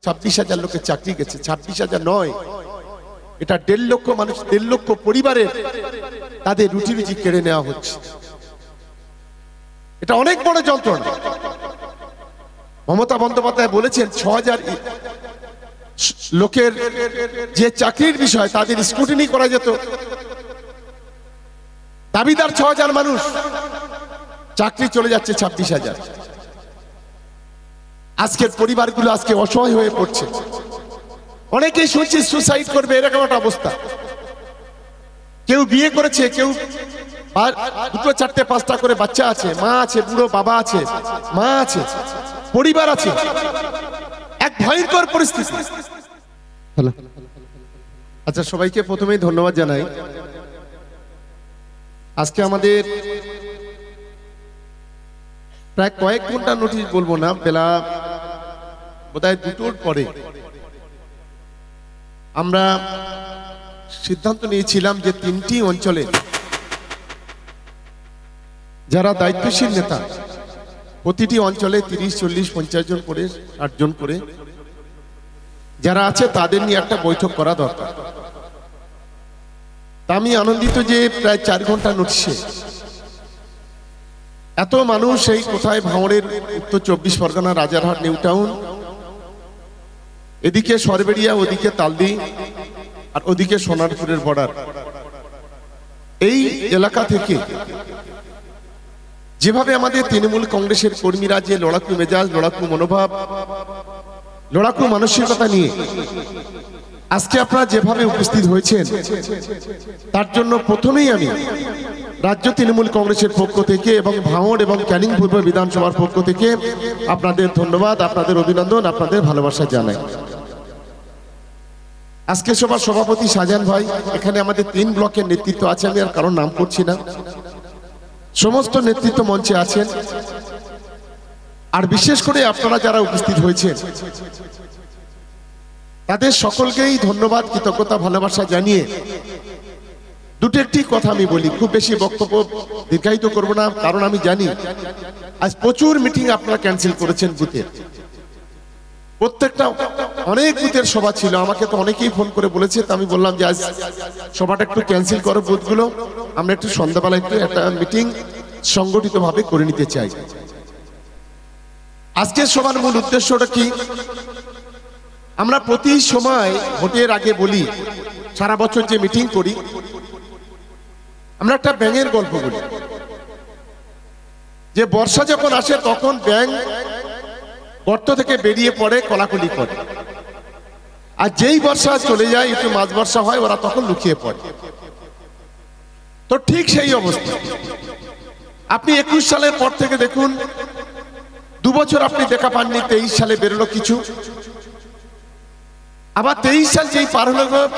26,000 লোকের চাকরি গেছে। 26,000 নয়, এটা 1.5 লক্ষ মানুষ, 1.5 লক্ষ পরিবারের তাদের রুটি রুজি কেড়ে নেওয়া হচ্ছে। এটা অনেক বড় যন্ত্রণা। মমতা বন্দ্যোপাধ্যায় বলেছেন 6,000 লোকের যে চাকরির বিষয় তাদের স্ক্রুটিনি করা যেত। দাবিদার 6,000 মানুষ, চাকরি চলে যাচ্ছে 26,000। আজকের পরিবারগুলো আজকে অসহায় হয়ে পড়ছে। অনেকেই শুনছি সুসাইড করবে, এরকম একটা অবস্থা। কেউ বিয়ে করেছে, কেউ 2, 4, 5টা করে বাচ্চা আছে, মা আছে, বুড়ো বাবা আছে, মা আছে, পরিবার আছে, এক ভয়ঙ্কর পরিস্থিতি। আচ্ছা, সবাইকে প্রথমেই ধন্যবাদ জানাই। আজকে আমাদের প্রায় কয়েক ঘন্টা নোটিশ বলবো না, বেলা বোধহয় 2টোর পরে আমরা সিদ্ধান্ত নিয়েছিলাম যে 3টি অঞ্চলে যারা দায়িত্বশীল নেতা, প্রতিটি অঞ্চলে 30, 40, 50 জন করে, 60 জন করে যারা আছে তাদের নিয়ে একটা বৈঠক করা দরকার। তা আমি আনন্দিত যে প্রায় 4 ঘন্টা নোটিশে এত মানুষ, এই কোথায় ভাঙড়ের উত্তর 24 পরগনা, রাজারহাট, নিউ টাউন, এদিকে সরবেরিয়া, ওদিকে তালদি, আর ওদিকে সোনারপুরের বর্ডার, এই এলাকা থেকে যেভাবে আমাদের তৃণমূল কংগ্রেসের কর্মীরা যে লড়াকু মেজাজ, লড়াকু মনোভাব, লড়াকু মানসিকতা নিয়ে আজকে আপনারা যেভাবে উপস্থিত হয়েছেন, তার জন্য প্রথমেই আমি রাজ্য তৃণমূল কংগ্রেসের পক্ষ থেকে এবং ভাঙড় এবং ক্যানিং পূর্ব বিধানসভার পক্ষ থেকে আপনাদের ধন্যবাদ, আপনাদের অভিনন্দন, আপনাদের ভালোবাসা জানাই। আজকে সভার সভাপতি শাহজাহান ভাই, এখানে আমাদের 3 ব্লকের নেতৃত্ব আছে, আমি আর কারোর নাম করছি না, সমস্ত নেতৃত্ব মঞ্চে আছেন। আর বিশেষ করে আপনারা যারা উপস্থিত হয়েছেন তাদের সকলকেই ধন্যবাদ, কৃতজ্ঞতা, ভালোবাসা জানিয়ে 2টি কথা আমি বলি। খুব বেশি বক্তব্য দীর্ঘায়িত করব না, কারণ আমি জানি আজ প্রচুর মিটিং আপনারা ক্যান্সেল করেছেন বুথের। প্রত্যেকটা অনেক বুথের সভা ছিল, আমাকে তো অনেকেই ফোন করে বলেছে। তো আমি বললাম যে আজ সভাটা একটু ক্যান্সেল করো বুথগুলো, আমরা একটু সন্ধ্যাবেলা একটু একটা মিটিং সংগঠিতভাবে করে নিতে চাই। আজকের সভার মূল উদ্দেশ্যটা কি? আমরা প্রতি সময় ভোটের আগে বলি, সারা বছর যে মিটিং করি, আমরা একটা ব্যাঙের গল্প বলি যে বর্ষা যখন আসে তখন ব্যাঙ গর্ত থেকে বেরিয়ে পড়ে, কলাকলি করে, আর যেই বর্ষা চলে যায়, একটু মাঝ বর্ষা হয়, ওরা তখন লুকিয়ে পড়ে। তো ঠিক সেই অবস্থা আপনি 21 সালের পর থেকে দেখুন, 2 বছর আপনি দেখা পাননি। 23 সালে বেরোলো কিছু, আবার 23 সাল যেই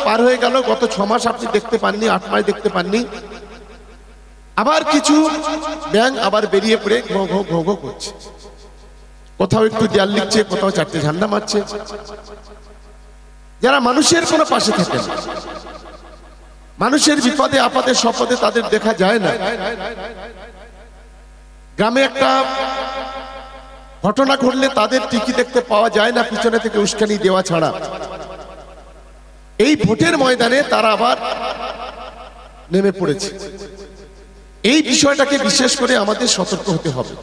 পার হয়ে গেল, গত 6 মাস আপনি দেখতে পাননি, 8 মাস দেখতে পাননি। আবার কিছু ব্যাঙ আবার বেরিয়ে পড়ে ঘো ঘো ঘো ঘো করছে, কোথাও একটু দেয়াল লিখছে, কোথাও 4টে ঝান্ডা মারছে। যারা মানুষের কোনো পাশে থাকে না, মানুষের বিপদে আপদে সপদে তাদের দেখা যায় না। গ্রামে একটা ঘটনা ঘটলে তাদের টিকি দেখতে পাওয়া যায় না, পিছনে থেকে উস্কানি দেওয়া ছাড়া। এই ভোটের ময়দানে তারা আবার নেমে পড়েছে। এই বিষয়টাকে বিশেষ করে আমাদের সতর্ক হতে হবে।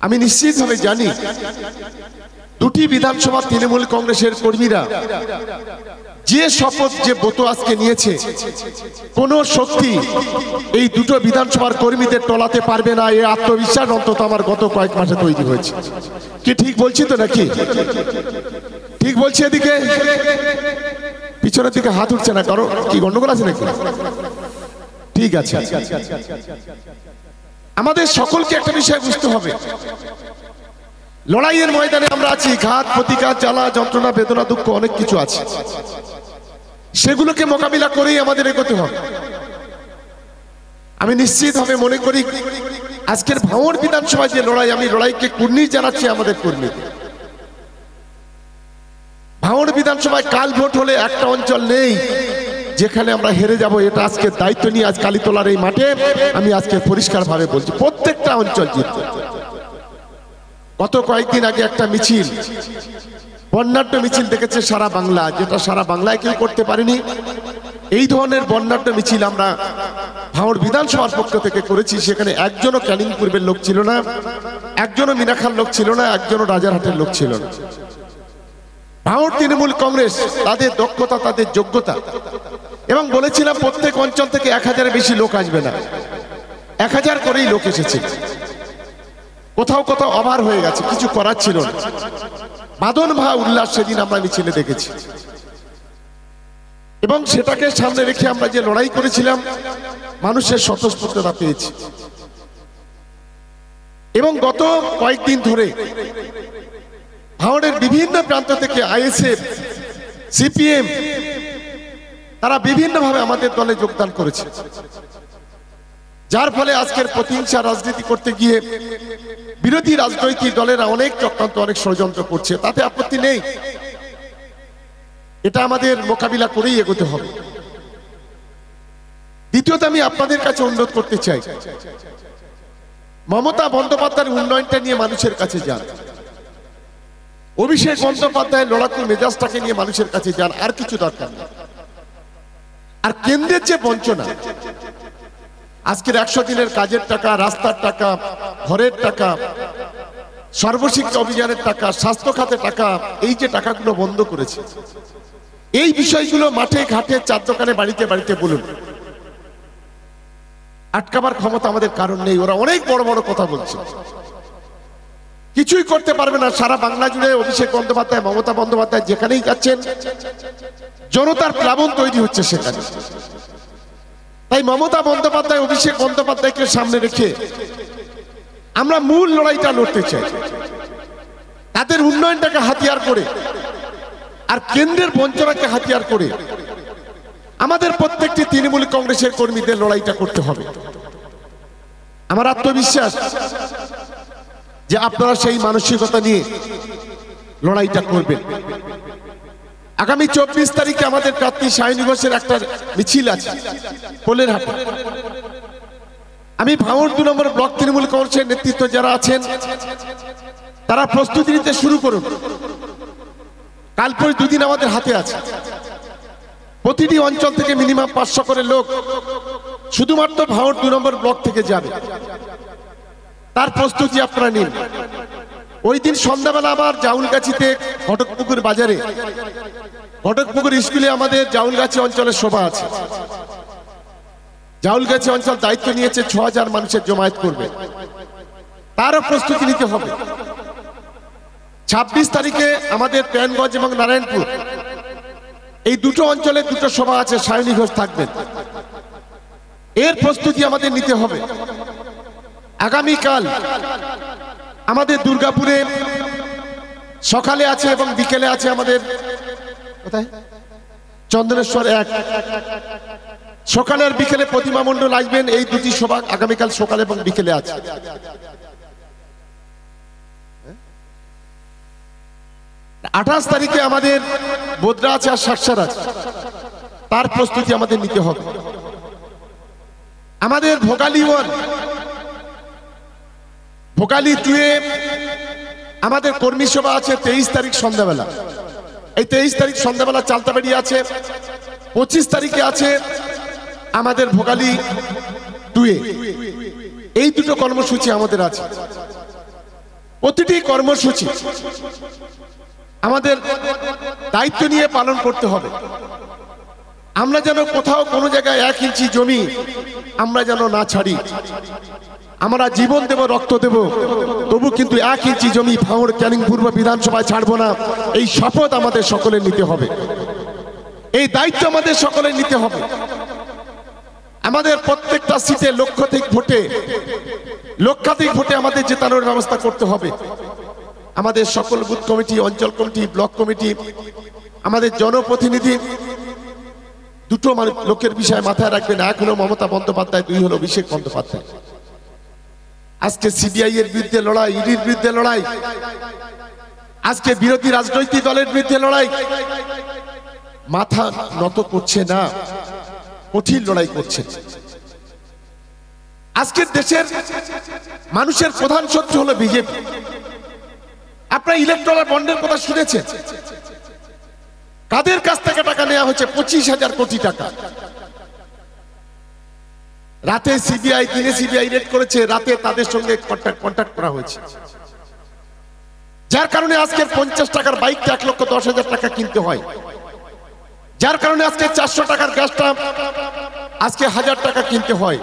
আমি নিশ্চিতভাবে জানি 2টি বিধানসভা তৃণমূল কংগ্রেসের কর্মীরা যে শপথ, যে ব্রত আজকে নিয়েছে, কোন শক্তি এই 2টো বিধানসভার কর্মীদের টলাতে পারবে না। এই আত্মবিশ্বাস অন্তত আমার গত কয়েক মাসে তৈরি হয়েছে। কি ঠিক বলছি তো নাকি? ঠিক বলছি? এদিকে পিছনের দিকে হাত উঠছে না, কারো কি গন্ডগোল আছে নাকি? ঠিক আছে, আমাদের সকলকে একটা বিষয় বুঝতে হবে, লড়াইয়ের ময়দানে আমরা আছি। ঘাত, প্রতিঘাত, জ্বালা, যন্ত্রণা, বেদনা, দুঃখ অনেক কিছু আছে, সেগুলোকে মোকাবিলা করেই আমাদের এগোতে হবে। আমি নিশ্চিতভাবে মনে করি আজকের ভাঙড় বিধানসভায় যে লড়াই, আমি লড়াইকে কুর্নিশ জানাচ্ছি আমাদের কর্মীদের। ভাঙড় বিধানসভায় কাল ভোট হলে একটা অঞ্চল নেই যেখানে আমরা হেরে যাব। এটা আজকে দায়িত্ব নিয়ে আজ কালীতলার এই মাঠে আমি আজকে পরিষ্কার ভাবে বলছি, প্রত্যেকটা অঞ্চল জিতবে। গত কয়েকদিন আগে একটা মিছিল বর্ণাঢ্য মিছিল দেখেছে সারা বাংলা, যেটা সারা বাংলায় কেউ করতে পারেনি। এই ধরনের বর্ণাঢ্য মিছিল আমরা ভাঙড় বিধানসভার পক্ষ থেকে করেছি। সেখানে একজনও ক্যানিং পূর্বের লোক ছিল না, একজনও মিনাখার লোক ছিল না, একজনও রাজারহাটের লোক ছিল না। ভাঙড় তৃণমূল কংগ্রেস তাদের দক্ষতা, তাদের যোগ্যতা, এবং বলেছিলাম প্রত্যেক অঞ্চল থেকে 1000-এর বেশি লোক আসবে না, 1000 করেই লোক এসেছে। কোথাও কোথাও অভার হয়ে গেছে, কিছু করার ছিল না। বাদন ভা উল্লাস সেদিন আমরা মিছিলে দেখেছি, এবং সেটাকে সামনে রেখে আমরা যে লড়াই করেছিলাম মানুষের স্বতঃস্ফূর্ততা পেয়েছি। এবং গত কয়েকদিন ধরে ভাঙড়ের বিভিন্ন প্রান্ত থেকে আইএসএফ, সিপিএম তারা বিভিন্নভাবে আমাদের দলে যোগদান করেছে, যার ফলে আজকের প্রতিহিংসা রাজনীতি করতে গিয়ে বিরোধী রাজনৈতিক দলেরা অনেক চক্রান্ত, অনেক ষড়যন্ত্র করছে। তাতে আপত্তি নেই, এটা আমাদের মোকাবিলা করেই এগোতে হবে। দ্বিতীয়ত আমি আপনাদের কাছে অনুরোধ করতে চাই, মমতা বন্দ্যোপাধ্যায়ের উন্নয়নটা নিয়ে মানুষের কাছে যান, অভিষেক বন্দ্যোপাধ্যায়ের লড়াকু মেজাজটাকে নিয়ে মানুষের কাছে যান, আর কিছু দরকার নেই। আর কেন্দ্রের যে বঞ্চনা, আজকের 100 দিনের কাজের টাকা, রাস্তার টাকা, ঘরের টাকা, সর্বশিক্ষা অভিযানের টাকা, স্বাস্থ্য খাতের টাকা, এই যে টাকাগুলো বন্ধ করেছে, এই বিষয়গুলো মাঠে ঘাটে, চার দোকানে, বাড়িতে বাড়িতে বলুন। আটকাবার ক্ষমতা আমাদের কারণ নেই। ওরা অনেক বড় বড় কথা বলছে, কিছুই করতে পারবে না। সারা বাংলা জুড়ে অভিষেক বন্দ্যোপাধ্যায়, মমতা বন্দ্যোপাধ্যায় যেখানেই যাচ্ছেন জনতার প্লাবন তৈরি হচ্ছে সেখানে। তাই মমতা বন্দ্যোপাধ্যায়, অভিষেক বন্দ্যোপাধ্যায়কে সামনে রেখে আমরা মূল লড়াইটা লড়তে চাই, তাদের উন্নয়নটাকে হাতিয়ার করে আর কেন্দ্রের বঞ্চনাকে হাতিয়ার করে আমাদের প্রত্যেকটি তৃণমূল কংগ্রেসের কর্মীদের লড়াইটা করতে হবে। আমার আত্মবিশ্বাস যে আপনারা সেই মানসিকতা নিয়ে লড়াইটা করবেন। আগামী 24 তারিখে আমাদের প্রার্থী সায়নী ঘোষের একটা মিছিল আছে পোলের হাটে। আমি ভাঙড় 2 নম্বর ব্লক তৃণমূল কংগ্রেসের নেতৃত্ব যারা আছেন তারা প্রস্তুতি নিতে শুরু করুন। কালপর 2 দিন আমাদের হাতে আছে। প্রতিটি অঞ্চল থেকে মিনিমাম 500 করে লোক শুধুমাত্র ভাঙড় 2 নম্বর ব্লক থেকে যাবে, তার প্রস্তুতি আপনারা নিন। ওই দিন সন্ধ্যাবেলা আবার জাউলগাছিতে ঘটকপুকুর বাজারে, ঘটকপুকুর স্কুলে আমাদের জাউলগাছি অঞ্চলের সভা আছে। জাউলগাছি অঞ্চল দায়িত্ব নিয়েছে 6000 মানুষের জমায়েত করবে, তারও প্রস্তুতি নিতে হবে। 26 তারিখে আমাদের প্যানগঞ্জ এবং নারায়ণপুর, এই দুটো অঞ্চলে 2টো সভা আছে, সায়নী ঘোষ থাকবেন, এর প্রস্তুতি আমাদের নিতে হবে। আগামীকাল আমাদের দুর্গাপুরে সকালে আছে এবং বিকেলে আছে আমাদের কোথায় চন্দনেশ্বর 1, সকালের বিকেলে প্রতিমা মণ্ডল আসবেন। এই 2টি সভা আগামীকাল সকালে এবং বিকেলে আছে। 28 তারিখে আমাদের বোদরা আছে আর শাকসার আছে, তার প্রস্তুতি আমাদের নিতে হবে। আমাদের ভোগালী 1, ভোগালী 2 এ আমাদের কর্মী সভা আছে 23 তারিখ সন্ধ্যাবেলা। এই 23 তারিখ সন্ধ্যাবেলা চালতাবাড়ি আছে। 25 তারিখে আছে আমাদের ভোগালী 2 এ। এই 2টো কর্মসূচি আমাদের আছে। প্রতিটি কর্মসূচি আমাদের দায়িত্ব নিয়ে পালন করতে হবে। আমরা যেন কোথাও কোনো জায়গায় 1 ইঞ্চি জমি আমরা যেন না ছাড়ি। আমরা জীবন দেব, রক্ত দেব, তবু কিন্তু 1 ইঞ্চি জমি ভাঙড় ক্যানিং পূর্ব বিধানসভায় ছাড়বো না। এই শপথ আমাদের সকলের নিতে হবে, এই দায়িত্ব আমাদের সকলের নিতে হবে। আমাদের প্রত্যেকটা সিটে লক্ষাধিক ভোটে আমাদের জেতানোর ব্যবস্থা করতে হবে। আমাদের সকল বুথ কমিটি, অঞ্চল কমিটি, ব্লক কমিটি, আমাদের জনপ্রতিনিধি, 2টো লোকের বিষয় মাথায় রাখবেন। 1 হলো মমতা বন্দ্যোপাধ্যায়, 2 হলো অভিষেক বন্দ্যোপাধ্যায়। আজকে সিবিআই এর বিরুদ্ধে লড়াই, ইডির বিরুদ্ধে লড়াই, আজকে বিরোধী রাজনৈতিক দলের বিরুদ্ধে লড়াই, মাথা নত করছে না, কঠিন লড়াই করছে। আজকের দেশের মানুষের প্রধান শত্রু হলো বিজেপি। আপনারা ইলেকট্রাল বন্ডের কথা শুনেছেন, কাদের কাছ থেকে টাকা নেওয়া হচ্ছে? 25,000 কোটি টাকা। রাতে সিবিআই, দিনে সিবিআই রেড করেছে, রাতে তাদের সঙ্গে কন্ট্যাক্ট করা হয়েছে, যার কারণে আজকে 50 টাকার বাইকটা 1,10,000 টাকা কিনতে হয়, যার কারণে আজকে 400 টাকার গ্যাসটা আজকে 1000 টাকা কিনতে হয়,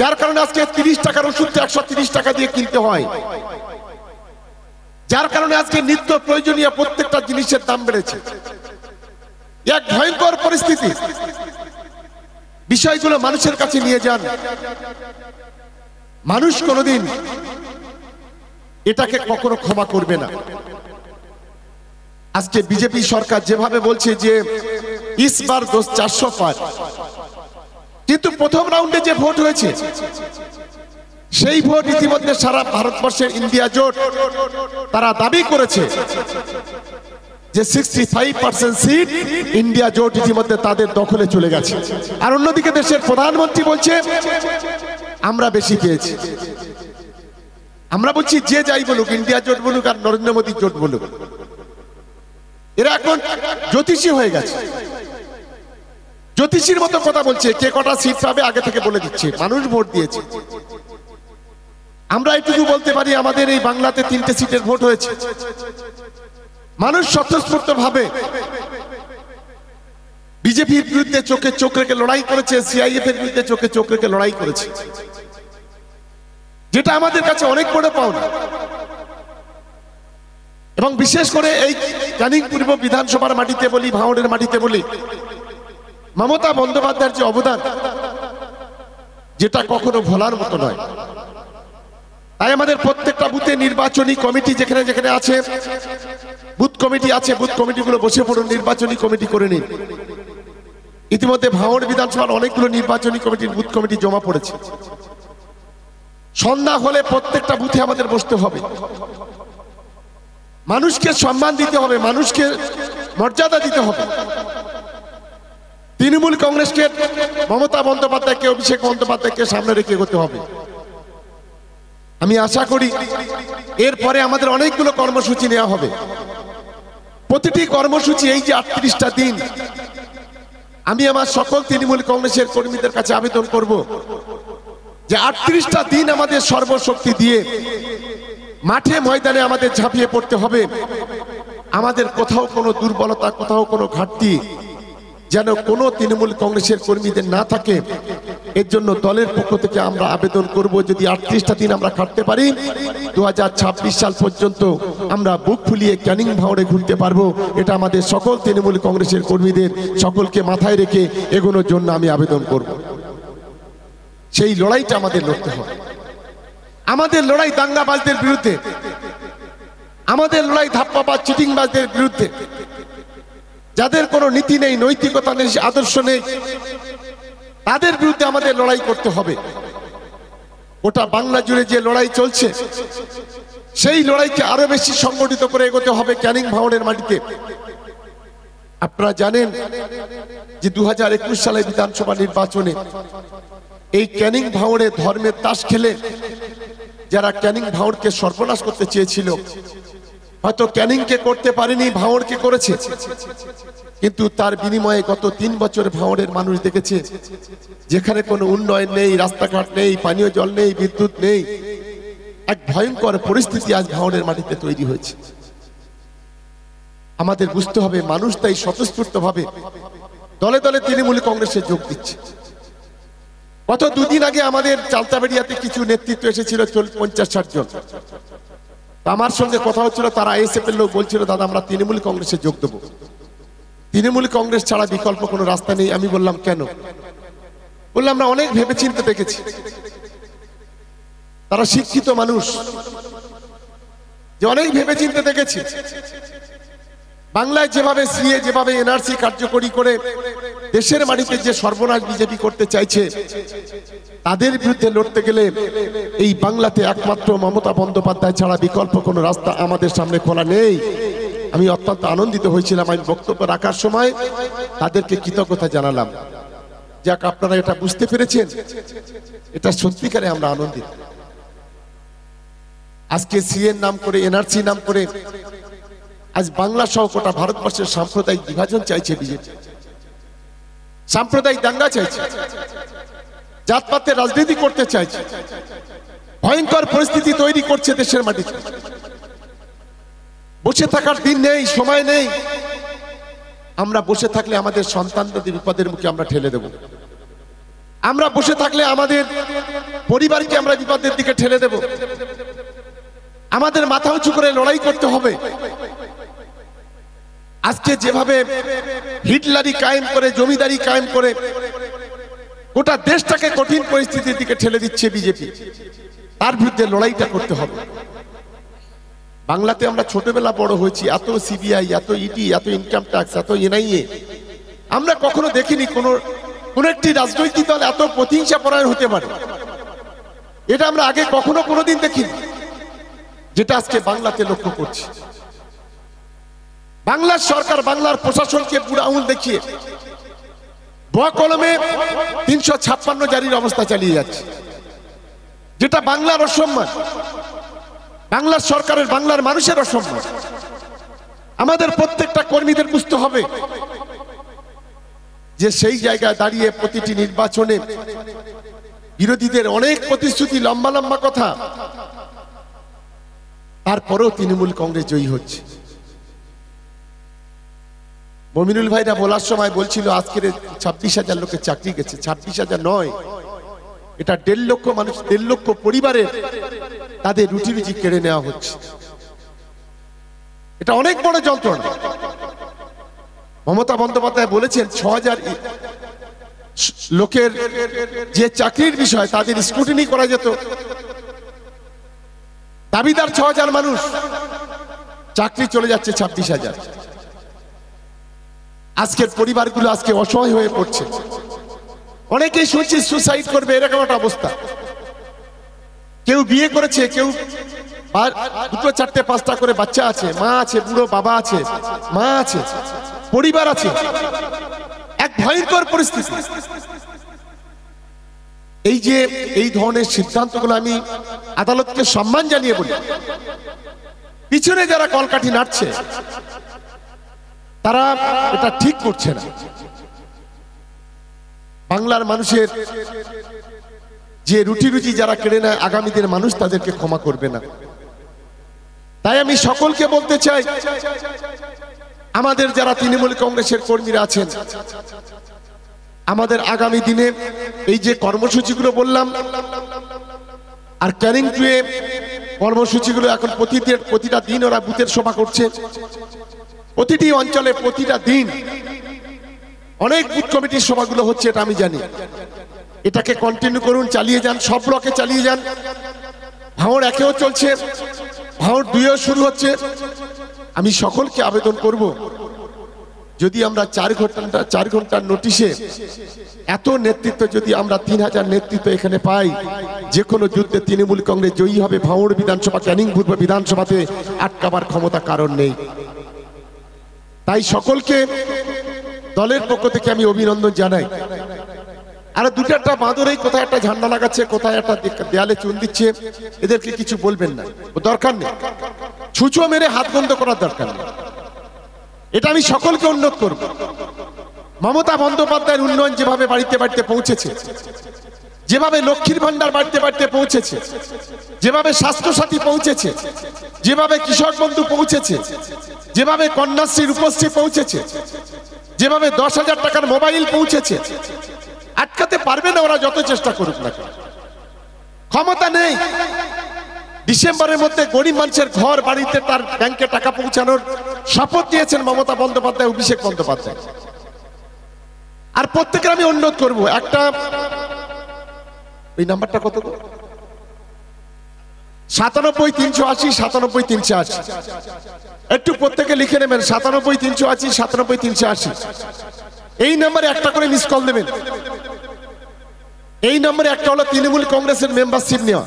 যার কারণে আজকে 30 টাকার ওষুধটা 130 টাকা দিয়ে কিনতে হয়, যার কারণে আজকে নিত্য প্রয়োজনীয় প্রত্যেকটা জিনিসের দাম বেড়েছে। এক ভয়ঙ্কর পরিস্থিতি। বিষয়গুলো মানুষের কাছে নিয়ে যান, মানুষ কোনোদিন এটাকে কখনো ক্ষমা করবে না। আজকে বিজেপি সরকার যেভাবে বলছে যে ইস বার 400 পার, কিন্তু প্রথম রাউন্ডে যে ভোট হয়েছে সেই ভোট ইতিমধ্যে সারা ভারতবর্ষের ইন্ডিয়া জোট তারা দাবি করেছে যে 65% সিট ইন্ডিয়া জোট ইতিমধ্যে তাদের দখলে চলে গেছে। আর অন্যদিকে দেশের প্রধানমন্ত্রী বলছে আমরা বেশি পেয়েছি। আমরা বলছি যে যাই বলুক, ইন্ডিয়া জোট বলুক আর নরেন্দ্র মোদী জোট বলুক, এরা এখন জ্যোতিষী হয়ে গেছে, জ্যোতিষীর মতো কথা বলছে। কে কটা সিট পাবে আগে থেকে বলে দিচ্ছে, মানুষ ভোট দিয়েছে। আমরা এটুকু বলতে পারি আমাদের এই বাংলাতে 3টে সিটের ভোট হয়েছে, মানুষ স্বতঃস্ফূর্ত ভাবে বিজেপির বিরুদ্ধে চোখে চোখ রেখে লড়াই করেছে, সিআইএফ এর বিরুদ্ধে চোখে চোখ রেখে লড়াই করেছে, যেটা আমাদের কাছে অনেক বড় পাওনা। এবং বিশেষ করে এই ক্যানিং পূর্ব বিধানসভার মাটিতে বলি, ভাঙড়ের মাটিতে বলি, মমতা বন্দ্যোপাধ্যায়ের যে অবদান, যেটা কখনো ভোলার মতো নয়। তাই আমাদের প্রত্যেকটা বুথে নির্বাচনী কমিটি যেখানে যেখানে আছে, বুথ কমিটি আছে, বুথ কমিটিগুলো বসে পড়ুন, নির্বাচনী কমিটি করে নিন। ইতিমধ্যে ভাঙড় বিধানসভার অনেকগুলো নির্বাচনী কমিটির বুথ কমিটি জমা পড়েছে। সন্ধ্যা হলে প্রত্যেকটা বুথে আমাদের বসতে হবে, মানুষকে সম্মান দিতে হবে, মানুষকে মর্যাদা দিতে হবে। তৃণমূল কংগ্রেসকে, মমতা বন্দ্যোপাধ্যায়কে, অভিষেক বন্দ্যোপাধ্যায়কে সামনে রেখে এগোতে হবে। আমি আশা করি এরপরে আমাদের অনেকগুলো কর্মসূচি নেওয়া হবে। প্রতিটি কর্মসূচি, এই যে 38টা দিন, আমি আমার সকল তৃণমূল কংগ্রেসের কর্মীদের কাছে আবেদন করব যে 38টা দিন আমাদের সর্বশক্তি দিয়ে মাঠে ময়দানে আমাদের ঝাঁপিয়ে পড়তে হবে। আমাদের কোথাও কোনো দুর্বলতা, কোথাও কোনো ঘাটতি যেন কোনো তৃণমূল কংগ্রেসের কর্মীদের না থাকে, এর জন্য দলের পক্ষ থেকে আমরা আবেদন করব। যদি 38টা দিন আমরা খাটতে পারি, 2026 সাল পর্যন্ত আমরা বুক ফুলিয়ে ক্যানিং ভাঙড়ে ঘুরতে পারবো। এটা আমাদের সকল তৃণমূল কংগ্রেসের কর্মীদের সকলকে মাথায় রেখে এগোনোর জন্য আমি আবেদন করব। সেই লড়াইটা আমাদের লড়তে হবে। আমাদের লড়াই দাঙ্গাবাজদের বিরুদ্ধে, আমাদের লড়াই ধাপ্পাবাজ চিটিংবাজদের বিরুদ্ধে, যাদের কোনো নীতি নেই, নৈতিকতা নেই, আদর্শ নেই, তাদের বিরুদ্ধে আমাদের লড়াই করতে হবে। গোটা বাংলা জুড়ে যে লড়াই চলছে, সেই লড়াইকে আরো বেশি সংগঠিত করে এগোতে হবে ক্যানিং ভাঙড়ের মাটিতে। আপনারা জানেন যে 2021 সালে বিধানসভা নির্বাচনে এই ক্যানিং ভাঙড়ে ধর্মের তাস খেলে যারা ক্যানিং ভাঙড়কে সর্বনাশ করতে চেয়েছিল, হয়তো ক্যানিংকে করতে পারেনি, ভাঙড়কে করেছে। কিন্তু তার বিনিময়ে গত 3 বছর ভাঙড়ের মানুষ দেখেছে যেখানে কোনো উন্নয়ন নেই, রাস্তাঘাট নেই, পানীয় জল নেই, বিদ্যুৎ নেই, এক ভয়ঙ্কর পরিস্থিতি আজ ভাঙড়ের মাটিতে তৈরি হয়েছে। আমাদের বুঝতে হবে মানুষ তাই স্বতঃস্ফূর্ত ভাবে দলে দলে তৃণমূল কংগ্রেসে যোগ দিচ্ছে। গত 2 দিন আগে আমাদের চালতাবেড়িয়াতে কিছু নেতৃত্ব এসেছিল, 50-60 জন। আমার সঙ্গে কথা হচ্ছিল, তারা আইএসএফ এর লোক বলছিল, দাদা আমরা তৃণমূল কংগ্রেসে যোগ দেবো, তৃণমূল কংগ্রেস ছাড়া বিকল্প কোনো রাস্তা নেই। আমি বললাম কেন? বললাম আমরা অনেক ভেবেচিন্তে দেখেছি, তারা শিক্ষিত মানুষ, যে অনেক ভেবেচিন্তে দেখেছি বাংলায় যেভাবে সিএ, যেভাবে এনআরসি কার্যকরী করে দেশের মাটিতে যে সর্বনাশ বিজেপি করতে চাইছে, তাদের বিরুদ্ধে লড়তে গেলে এই বাংলাতে একমাত্র মমতা বন্দ্যোপাধ্যায় ছাড়া বিকল্প কোনো রাস্তা আমাদের সামনে খোলা নেই। আমি অত্যন্ত আনন্দিত হয়েছিলাম। আমি বক্তব্য রাখার সময় তাদেরকে কৃতজ্ঞতা জানালাম। যাক, আপনারা এটা বুঝতে পেরেছেন, এটা সত্যিকারে আমরা আনন্দিত। আজকে সিএর নাম করে, এনআরসি নাম করে আজ বাংলা সহ গোটা ভারতবর্ষের সাম্প্রদায়িক বিভাজন চাইছে বিজেপি, সাম্প্রদায়িক দাঙ্গা চাইছে, জাতপাতের রাজনীতি করতে চাইছে, ভয়ঙ্কর পরিস্থিতি তৈরি করছে দেশের মাটিতে। বসে থাকার দিন নেই, সময় নেই। আমরা বসে থাকলে আমাদের সন্তানদের বিপদের মুখে আমরা ঠেলে দেব। আমরা বসে থাকলে আমাদের পরিবারকে আমরা বিপদের দিকে ঠেলে দেব। আমাদের মাথা উঁচু করে লড়াই করতে হবে। আজকে যেভাবে হিটলারি কায়েম করে, জমিদারি কায়েম করে গোটা দেশটাকে কঠিন পরিস্থিতির দিকে ঠেলে দিচ্ছে বিজেপি, তার বিরুদ্ধে লড়াইটা করতে হবে। বাংলাতে আমরা ছোটবেলা বড় হয়েছি, এত সিবিআই, এত ইডি, এত ইনকাম ট্যাক্স, এত এনআইএ। আমরা কখনো দেখিনি কোন একটি রাজনৈতিক দল এত প্রতিহিংসা পরায়ণ হতে পারে। এটা আমরা আগে কখনো কোনোদিন দেখিনি, যেটা আজকে বাংলাতে লক্ষ্য করছি। বাংলার সরকার বাংলার প্রশাসনকে বুড়ো আঙুল দেখিয়ে বোয়া কলমে 356 জারির অবস্থা চালিয়ে যাচ্ছে, যেটা বাংলার অসম্মান, বাংলার সরকারের, বাংলার মানুষের অসম্মান। আমাদের প্রত্যেকটা কর্মীদের বুঝতে হবে যে সেই জায়গায় দাঁড়িয়ে প্রতিটি নির্বাচনে বিরোধীদের অনেক প্রতিশ্রুতি, লম্বা লম্বা কথা, তারপরেও তৃণমূল কংগ্রেস জয়ী হচ্ছে। মমিনুল ভাইরা বলার সময় বলছিল আজকের 26,000 লোকের চাকরি গেছে। 26,000 নয়, এটা 1.5 লক্ষ মানুষ, 1.5 লক্ষ পরিবারের তাদের রুটি রুজি কেড়ে নেওয়া হচ্ছে। এটা অনেক বড় যন্ত্রণা। মমতা বন্দ্যোপাধ্যায় বলেছেন 6,000 লোকের যে চাকরির বিষয় তাদের স্ক্রুটিনি করা যেত। দাবিদার 6,000 মানুষ, চাকরি চলে যাচ্ছে 26,000। আজকের পরিবারগুলো আজকে অসহায় হয়ে পড়ছে। অনেকেই শুনছি সুসাইড করবে, এরকম একটা অবস্থা। কেউ বিয়ে করেছে, কেউ 2, 4, 5টা করে বাচ্চা আছে, মা আছে, বুড়ো বাবা আছে, মা আছে, পরিবার আছে। এক ভয়ঙ্কর পরিস্থিতি। এই যে এই ধরনের সিদ্ধান্তগুলো আমি আদালতকে সম্মান জানিয়ে বলি, পিছনে যারা কলকাঠি নাড়ছে তারা এটা ঠিক করছে না। বাংলার মানুষের যে রুটি রুজি যারা কেড়ে নেয়, আগামী দিনের মানুষ তাদেরকে ক্ষমা করবে না। তাই আমি সকলকে বলতে চাই, আমাদের যারা তৃণমূল কংগ্রেসের কর্মীরা আছেন, আমাদের আগামী দিনে এই যে কর্মসূচিগুলো বললাম, আর ক্যানিং টুয়ে কর্মসূচিগুলো এখন প্রতিটা দিন ওরা বুথের সভা করছে। প্রতিটি অঞ্চলে প্রতিটা দিন অনেক বুথ কমিটির সভাগুলো হচ্ছে, এটা আমি জানি। এটাকে কন্টিনিউ করুন, চালিয়ে যান, সব ব্লকে চালিয়ে যান। ভাঙড় 1-এও চলছে, ভাঙড় 2-এও শুরু হচ্ছে। আমি সকলকে আবেদন করব, যদি আমরা 4 ঘন্টার নোটিশে এত নেতৃত্ব, যদি আমরা 3,000 নেতৃত্ব এখানে পাই, যে কোনো যুদ্ধে তৃণমূল কংগ্রেস জয়ী হবে। ভাঙড় বিধানসভা, ক্যানিং পূর্ব বিধানসভাতে আটকাবার ক্ষমতা কারণ নেই। তাই সকলকে দলের পক্ষ থেকে আমি অভিনন্দন জানাই। আর 2-4টা বাঁদরেই কোথায় একটা ঝান্ডা লাগাচ্ছে, কোথায় একটা দেয়ালে চুন দিচ্ছে, এদেরকে কিছু বলবেন না, দরকার নেই। ছুঁচো মেরে হাত বন্ধ করার দরকার নেই। এটা আমি সকলকে অনুরোধ করব। মমতা বন্দ্যোপাধ্যায়ের উন্নয়ন যেভাবে বাড়িতে বাড়িতে পৌঁছেছে, যেভাবে লক্ষ্মীর ভান্ডার বাড়িতে বাড়িতে পৌঁছেছে, যেভাবে স্বাস্থ্যসাথী পৌঁছেছে, যেভাবে কৃষক বন্ধু পৌঁছেছে, যেভাবে কন্যাশ্রী রূপশ্রী পৌঁছেছে, যেভাবে 10,000 টাকার মোবাইল পৌঁছেছে, আটকাতে পারবে না ওরা যত চেষ্টা করুক না। ক্ষমতা নেই। ডিসেম্বরের মধ্যে গরিব মানুষের ঘর বাড়িতে তার ব্যাংকে টাকা পৌঁছানোর শপথ দিয়েছেন মমতা বন্দ্যোপাধ্যায়, অভিষেক বন্দ্যোপাধ্যায়। আর প্রত্যেকের আমি অনুরোধ করব, একটা ওই নাম্বারটা কত, 97-380, 97-380, একটু প্রত্যেকে লিখে নেবেন। 97-380, 97-380। এই নম্বরে একটা করে মিস কল দেবেন। এই নম্বরে একটা হলো তৃণমূল কংগ্রেসের মেম্বারশিপ নেওয়া।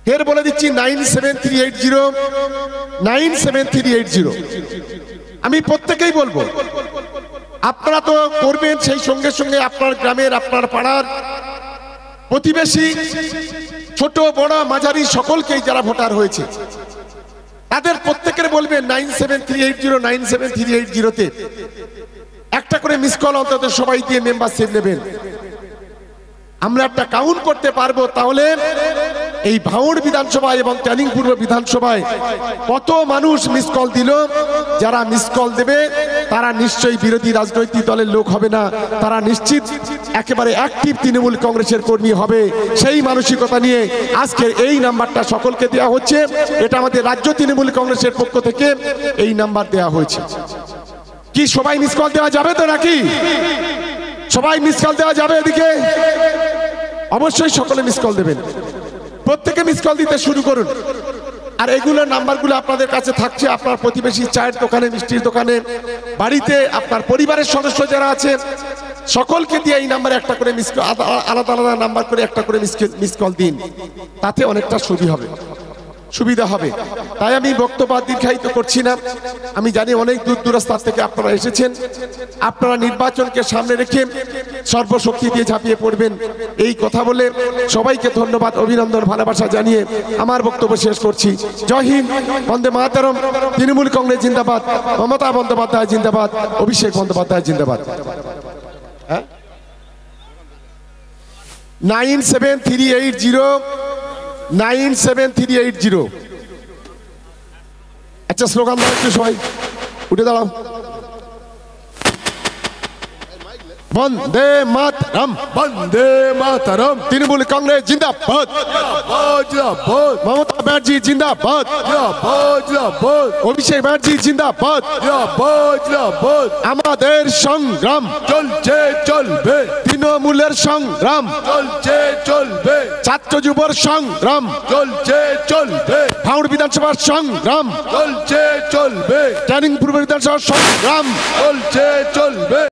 ফের বলে দিচ্ছি, 9738097380। আমি প্রত্যেকেই বলবো, আপনারা তো করবেন, সেই সঙ্গে সঙ্গে আপনার গ্রামের, আপনার পাড়ার প্রতিবেশী, ছোট বড় মাঝারি সকলকেই, যারা ভোটার হয়েছে তাদের প্রত্যেকের বলবে 9738097380 একটা করে মিস কল অন্তত সবাই দিয়ে মেম্বারশিপ নেবেন। আমরা একটা কাউন্ট করতে পারবো তাহলে এই ভাঙড় বিধানসভায় এবং ক্যানিং পূর্ব বিধানসভায় কত মানুষ মিস কল দিল। যারা মিস কল দেবে তারা নিশ্চয়ই বিরোধী রাজনৈতিক দলের লোক হবে না, তারা নিশ্চিত একেবারে অ্যাক্টিভ তৃণমূল কংগ্রেসের কর্মী হবে। সেই মানসিকতা নিয়ে আজকে এই নাম্বারটা সকলকে দেওয়া হচ্ছে। এটা আমাদের রাজ্য তৃণমূল কংগ্রেসের পক্ষ থেকে এই নাম্বার দেওয়া হয়েছে। কি সবাই মিস কল দেওয়া যাবে তো নাকি? সবাই মিস কল দেওয়া যাবে? এদিকে অবশ্যই সকলে মিস কল দেবেন, প্রত্যেকে মিস কল দিতে শুরু করুন। আর এগুলোর নাম্বারগুলো আপনাদের কাছে থাকছে। আপনার প্রতিবেশী, চায়ের দোকানে, মিষ্টির দোকানে, বাড়িতে আপনার পরিবারের সদস্য যারা আছে সকলকে দিয়ে এই নাম্বারে একটা করে মিস কল, আলাদা আলাদা নাম্বার করে একটা করে মিস কল দিন, তাতে অনেকটা সুবিধা হবে। তাই আমি বক্তব্য দীর্ঘায়িত করছি না। আমি জানি অনেক দূর দূরাস্ত থেকে আপনারা এসেছেন। আপনারা নির্বাচনকে সামনে রেখে সর্বশক্তি দিয়ে ঝাঁপিয়ে পড়বেন, এই কথা বলে সবাইকে ধন্যবাদ, অভিনন্দন, ভালোবাসা জানিয়ে আমার বক্তব্য শেষ করছি। জয় হিন্দ, বন্দে মাতরম, তৃণমূল কংগ্রেস জিন্দাবাদ, মমতা বন্দ্যোপাধ্যায় জিন্দাবাদ, অভিষেক বন্দ্যোপাধ্যায় জিন্দাবাদ। 9738097380। আচ্ছা, স্লোগান দাও একটু, সবাই উঠে দাঁড়াও। বন্দে মাতরম, বন্দে মাতরম, তৃণমূল কংগ্রেস জিন্দাবাদ, মমতা ব্যানার্জি জিন্দাবাদ, অভিষেক ব্যানার্জি জিন্দাবাদ। আমাদের সংগ্রাম চলছে চলবে, তৃণমূলের সংগ্রাম চলছে চলবে, ছাত্র যুবর সংগ্রাম চলছে চলবে, ভাঙড় বিধানসভার সংগ্রাম চলছে চলবে, ক্যানিং পূর্ব বিধানসভার সংগ্রাম চলছে।